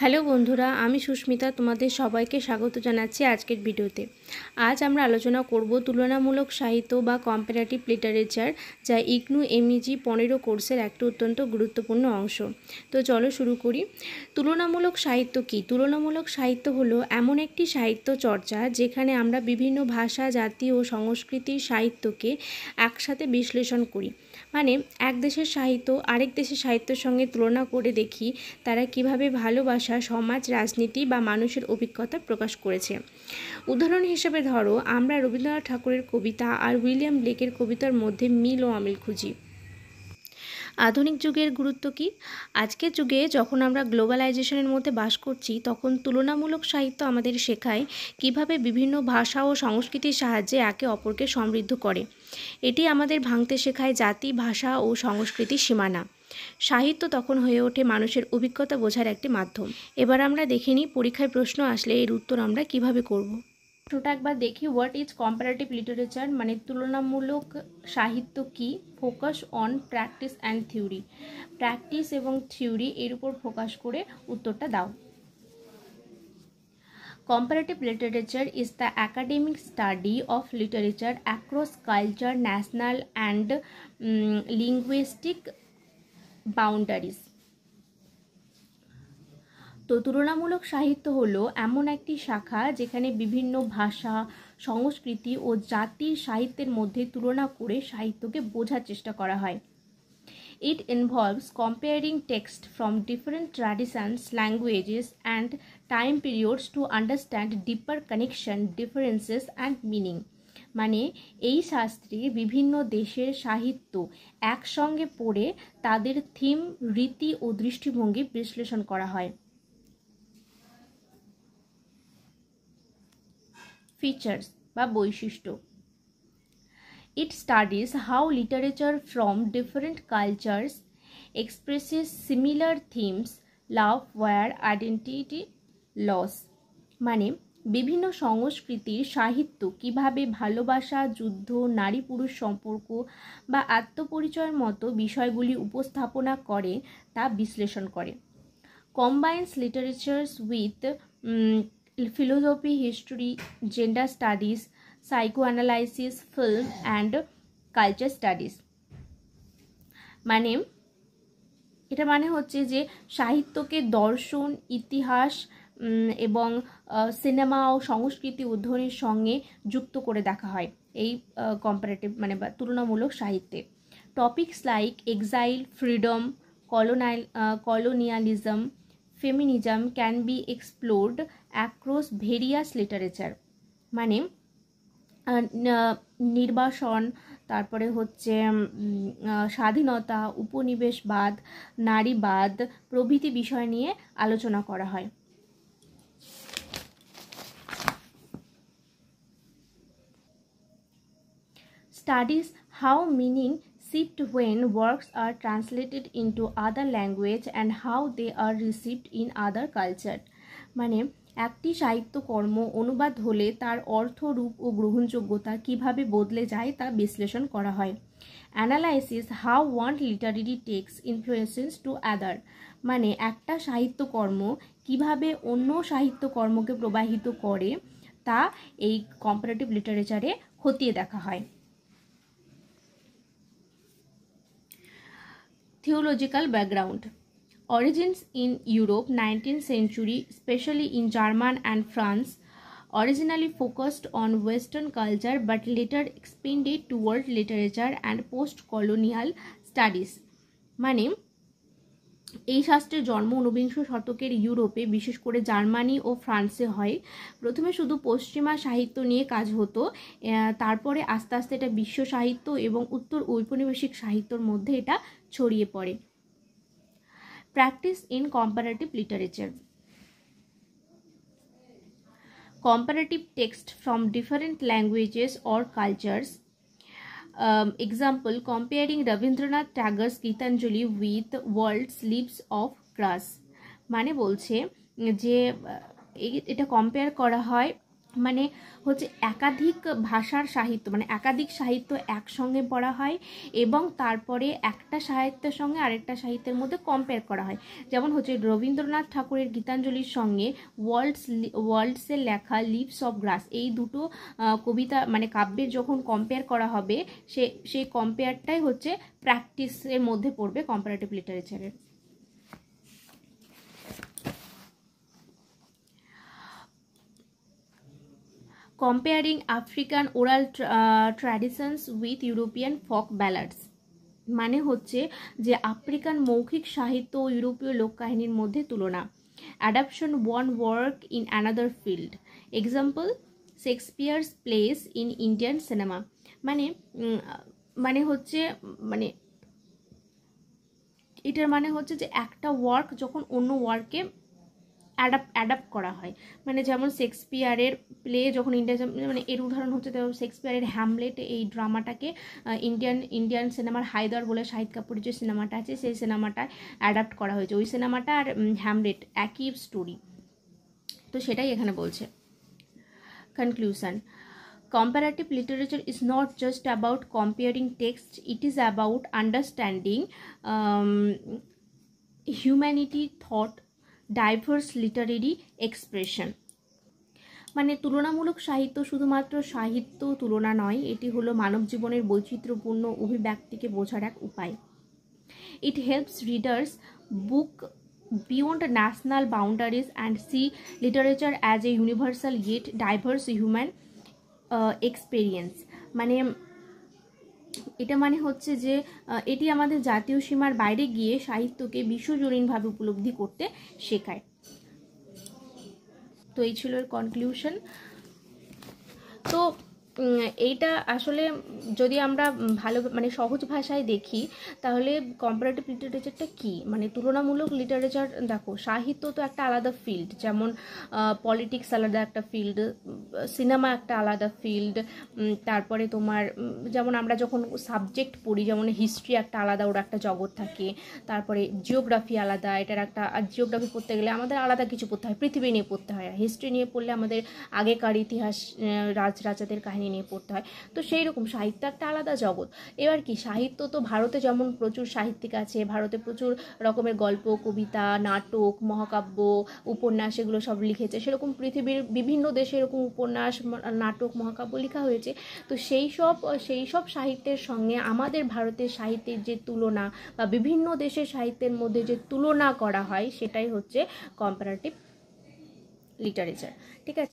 Hello বন্ধুরা, আমি সুস্মিতা তোমাদের সবাইকে স্বাগত জানাচ্ছি আজকের ভিডিওতে। আজ আমরা আলোচনা করব তুলনামূলক সাহিত্য বা কম্পারেটিভ লিটারেচার, যা ইগনু এমইজি 15 কোর্সের একটি অত্যন্ত গুরুত্বপূর্ণ অংশ। তো চলো শুরু করি। তুলনামূলক সাহিত্য কী? তুলনামূলক সাহিত্য হলো এমন একটি সাহিত্য চর্চা যেখানে আমরা বিভিন্ন ভাষা, জাতি ও সংস্কৃতির সাহিত্যকে একসাথে বিশ্লেষণ করি। মানে এক দেশের সাহিত্য আরেক দেশের সাহিত্যের সঙ্গে তুলনা করে দেখি তারা কিভাবে ভালোবাসা, সমাজ, রাজনীতি বা মানুষের অভিজ্ঞতা প্রকাশ করেছে। উদাহরণ হিসেবে ধরো, আমরা রবীন্দ্রনাথ ঠাকুরের কবিতা আর উইলিয়াম ব্লেকের কবিতার মধ্যে মিল ও অমিল খুঁজি। আধুনিক যুগের গুরুত্ব কী? আজকের যুগে যখন আমরা গ্লোবালাইজেশনের মধ্যে বাস করছি, তখন তুলনামূলক সাহিত্য আমাদের শেখায় কিভাবে বিভিন্ন ভাষা ও সংস্কৃতির সাহায্যে একে অপরকে সমৃদ্ধ করে। এটি আমাদের ভাঙতে শেখায় জাতি, ভাষা ও সংস্কৃতির সীমানা। সাহিত্য তখন হয়ে ওঠে মানুষের অভিজ্ঞতা বোঝার একটি মাধ্যম। এবার আমরা দেখে নিই পরীক্ষায় প্রশ্ন আসলে এর উত্তর আমরা কিভাবে করব। প্রশ্নটা একবার দেখি। What is comparative literature? মানে তুলনামূলক সাহিত্য কি? Focus on practice and theory. Practice এবং থিওরি এর উপর ফোকাস করে উত্তরটা দাও। Comparative literature is the academic study of literature across culture, national and linguistic boundaries. তো তুলনামূলক সাহিত্য হলো এমন একটি শাখা যেখানে বিভিন্ন ভাষা, সংস্কৃতি ও জাতির সাহিত্যের মধ্যে তুলনা করে সাহিত্যকে বোঝার চেষ্টা করা হয়। It involves comparing text from different traditions, languages and time periods to understand deeper connection, differences and meaning. মানে এই শাস্ত্রে বিভিন্ন দেশের সাহিত্য একসঙ্গে পড়ে তাদের থিম, রীতি ও দৃষ্টিভঙ্গি বিশ্লেষণ করা হয়। ফিচার্স বা বৈশিষ্ট্য। It studies how literature from different cultures expresses similar themes, love, war, identity, loss. মানে বিভিন্ন সংস্কৃতির সাহিত্য কিভাবে ভালোবাসা, যুদ্ধ, নারী পুরুষ সম্পর্ক বা আত্মপরিচয়ের মতো বিষয়গুলি উপস্থাপনা করে তা বিশ্লেষণ করে। Combines literatures with philosophy, history, gender studies, psychoanalysis, film and culture studies. মানে এটা মানে হচ্ছে যে সাহিত্যকে দর্শন, ইতিহাস এবং সিনেমা ও সংস্কৃতি অধ্যয়নের সঙ্গে যুক্ত করে দেখা হয় এই কম্পারেটিভ মানে বা তুলনামূলক সাহিত্যে। Topics like exile, freedom, colonialism, feminism can be explored across various literature. মানে নির্বাসন, তারপরে হচ্ছে স্বাধীনতা, উপনিবেশবাদ, নারীবাদ প্রভৃতি বিষয় নিয়ে আলোচনা করা হয়। Studies how meaning shift when works are translated into other language and how they are received in other culture. মানে একটি সাহিত্যকর্ম অনুবাদ হলে তার অর্থ, রূপ ও গ্রহণযোগ্যতা কিভাবে বদলে যায় তা বিশ্লেষণ করা হয়। Analysis how one literary text influences to other. মানে একটা সাহিত্যকর্ম কিভাবে অন্য সাহিত্যকর্মকে প্রবাহিত করে তা এই কম্পারেটিভ লিটারেচারে খতিয়ে দেখা হয়। Theological background. Origins in Europe, 19th century, especially in German and France, originally focused on Western culture but later expanded toward literature and post-colonial studies. মানে এই শাস্ত্রের জন্ম ঊনবিংশ শতকের ইউরোপে, বিশেষ করে জার্মানি ও ফ্রান্সে হয়। প্রথমে শুধু পশ্চিমা সাহিত্য নিয়ে কাজ হতো, তারপরে আস্তে আস্তে এটা বিশ্ব সাহিত্য এবং উত্তর ঔপনিবেশিক সাহিত্যর মধ্যে এটা ছড়িয়ে পড়ে। Practice in comparative literature. Comparative text from different languages or cultures. Example, comparing Rabindranath Tagore's Gitanjali with World's Leaves of Grass. মানে বলছে যে এটা কম্পেয়ার করা হয় মানে হচ্ছে একাধিক ভাষার সাহিত্য, মানে একাধিক সাহিত্য একসঙ্গে পড়া হয় এবং তারপরে একটা সাহিত্যের সঙ্গে আরেকটা সাহিত্যের মধ্যে কম্পেয়ার করা হয়। যেমন হচ্ছে রবীন্দ্রনাথ ঠাকুরের গীতাঞ্জলির সঙ্গে ওয়ার্ল্ডসের লেখা লিভস অফ গ্রাস, এই দুটো কবিতা মানে কাব্যের যখন কম্পেয়ার করা হবে সেই কম্পেয়ারটাই হচ্ছে প্র্যাকটিসের মধ্যে পড়বে comparative লিটারেচারের। Comparing African oral traditions with European folk ballads, মানে হচ্ছে যে আফ্রিকান মৌখিক সাহিত্য ও ইউরোপীয় লোককাহিনীর মধ্যে তুলনা। Adoption one work in another field, example Shakespeare's place in Indian cinema. মানে মানে হচ্ছে মানে এটার মানে হচ্ছে যে একটা ওয়ার্ক যখন অন্য ওয়ার্কে অ্যাডাপ্ট করা হয়, মানে যেমন শেক্সপিয়ারের প্লে যখন মানে এর উদাহরণ হচ্ছে শেক্সপিয়ারের হ্যামলেট, এই ড্রামাটাকে ইন্ডিয়ান সিনেমার হায়দার বলে শাহিদ কাপুরের যে সিনেমাটা আছে সেই সিনেমাটা অ্যাডাপ্ট করা হয়েছে। ওই সিনেমাটা আর হ্যামলেট একই স্টোরি, তো সেটাই এখানে বলছে। Conclusion, comparative literature is not just about comparing texts, it is about understanding humanity, thought, diverse literary expression। মানে তুলনামূলক সাহিত্য শুধুমাত্র সাহিত্য তুলনা নয়, এটি হলো মানব জীবনের বৈচিত্র্যপূর্ণ অভিব্যক্তিকে বোঝার এক উপায়। It helps readers book beyond national boundaries and see literature as a universal yet diverse human experience। মানে এটা মানে হচ্ছে যে এটি আমাদের জাতীয় সীমার বাইরে গিয়ে সাহিত্যকে বিশ্বজনীনভাবে উপলব্ধি করতে শেখায়। তো এই ছিল এর কনক্লুশন। তো এইটা আসলে যদি আমরা ভালো মানে সহজ ভাষায় দেখি তাহলে কম্পারেটিভ লিটারেচারটা কী, মানে তুলনামূলক লিটারেচার। দেখো সাহিত্য তো একটা আলাদা ফিল্ড, যেমন পলিটিক্স আলাদা একটা ফিল্ড, সিনেমা একটা আলাদা ফিল্ড, তারপরে তোমার যেমন আমরা যখন সাবজেক্ট পড়ি যেমন হিস্ট্রি একটা আলাদা, ওর একটা জগৎ থাকে, তারপরে জিওগ্রাফি আলাদা, এটার একটা, আর জিওগ্রাফি পড়তে গেলে আমাদের আলাদা কিছু পড়তে হয়, পৃথিবী নিয়ে পড়তে হয়। হিস্ট্রি নিয়ে পড়লে আমাদের আগেকার ইতিহাস, রাজরাজাদের কাহিনী নিয়ে পড়তে হয়। তো সেই রকম সাহিত্য একটা আলাদা জগৎ। এবার কি সাহিত্য তো ভারতে যেমন প্রচুর সাহিত্যিক আছে, ভারতে প্রচুর রকমের গল্প, কবিতা, নাটক, মহাকাব্য, উপন্যাস এগুলো সব লিখেছে, সেরকম পৃথিবীর বিভিন্ন দেশে এরকম উপন্যাস, নাটক, মহাকাব্য লেখা হয়েছে। তো সেই সব সাহিত্যের সঙ্গে আমাদের ভারতের সাহিত্যের যে তুলনা বা বিভিন্ন দেশের সাহিত্যের মধ্যে যে তুলনা করা হয় সেটাই হচ্ছে কম্পারেটিভ লিটারেচার। ঠিক আছে।